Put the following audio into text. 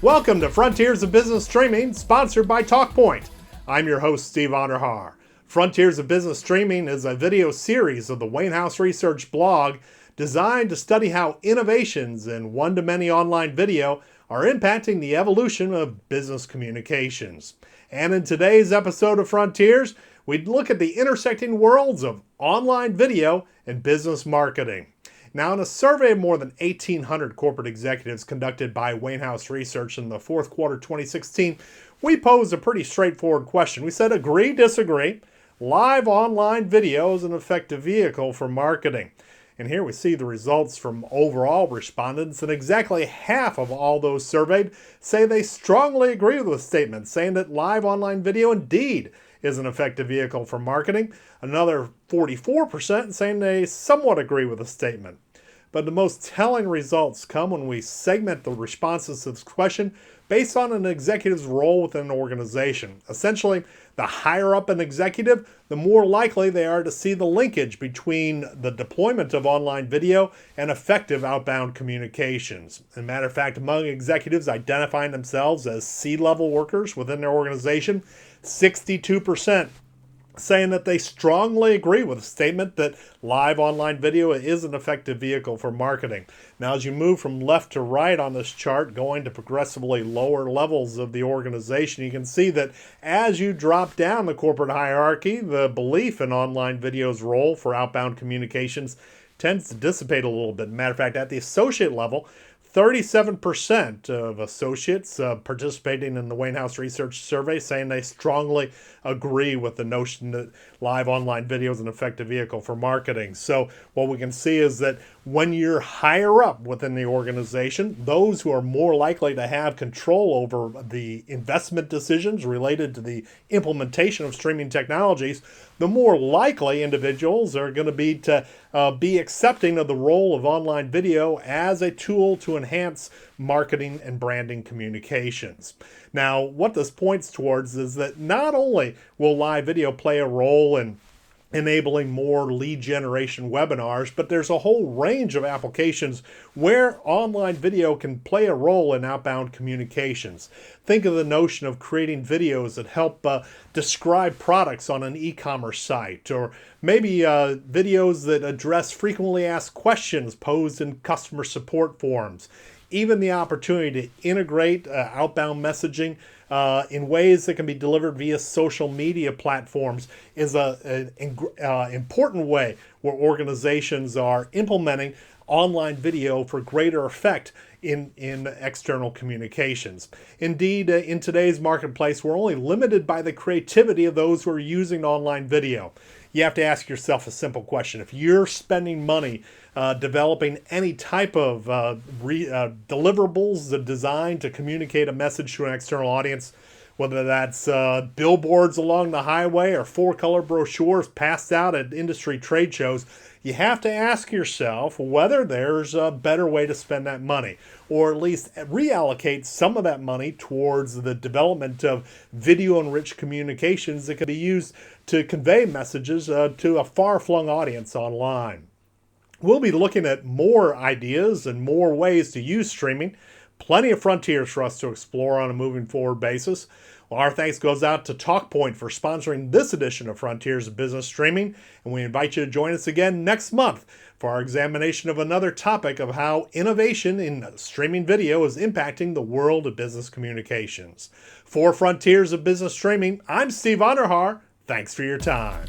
Welcome to Frontiers of Business Streaming, sponsored by TalkPoint. I'm your host, Steve Onderhaar. Frontiers of Business Streaming is a video series of the Wayne House Research blog designed to study how innovations in one-to-many online video are impacting the evolution of business communications. And in today's episode of Frontiers, we look at the intersecting worlds of online video and business marketing. Now, in a survey of more than 1,800 corporate executives conducted by Wayne House Research in the fourth quarter 2016, we posed a pretty straightforward question. We said, agree, disagree, live online video is an effective vehicle for marketing. And here we see the results from overall respondents, and exactly half of all those surveyed say they strongly agree with the statement, saying that live online video indeed is an effective vehicle for marketing. Another 44% saying they somewhat agree with the statement. But the most telling results come when we segment the responses to this question based on an executive's role within an organization. Essentially, the higher up an executive, the more likely they are to see the linkage between the deployment of online video and effective outbound communications. As a matter of fact, among executives identifying themselves as C-level workers within their organization, 62% saying that they strongly agree with the statement that live online video is an effective vehicle for marketing. Now, as you move from left to right on this chart, going to progressively lower levels of the organization, you can see that as you drop down the corporate hierarchy, the belief in online video's role for outbound communications tends to dissipate a little bit. Matter of fact, at the associate level, 37% of associates participating in the Wayne House Research Survey saying they strongly agree with the notion that live online video is an effective vehicle for marketing. So what we can see is that when you're higher up within the organization, those who are more likely to have control over the investment decisions related to the implementation of streaming technologies, the more likely individuals are going to be accepting of the role of online video as a tool to enhance marketing and branding communications. Now, what this points towards is that not only will live video play a role in enabling more lead generation webinars, but there's a whole range of applications where online video can play a role in outbound communications. Think of the notion of creating videos that help describe products on an e-commerce site, or maybe videos that address frequently asked questions posed in customer support forums. Even the opportunity to integrate outbound messaging in ways that can be delivered via social media platforms is an important way where organizations are implementing online video for greater effect in external communications. Indeed, in today's marketplace, we're only limited by the creativity of those who are using online video. You have to ask yourself a simple question. If you're spending money developing any type of deliverables designed to communicate a message to an external audience, whether that's billboards along the highway or four-color brochures passed out at industry trade shows, you have to ask yourself whether there's a better way to spend that money, or at least reallocate some of that money towards the development of video-enriched communications that can be used to convey messages to a far-flung audience online. We'll be looking at more ideas and more ways to use streaming. Plenty of frontiers for us to explore on a moving forward basis. Well, our thanks goes out to TalkPoint for sponsoring this edition of Frontiers of Business Streaming, and we invite you to join us again next month for our examination of another topic of how innovation in streaming video is impacting the world of business communications. For Frontiers of Business Streaming, I'm Steve Onderhaar. Thanks for your time.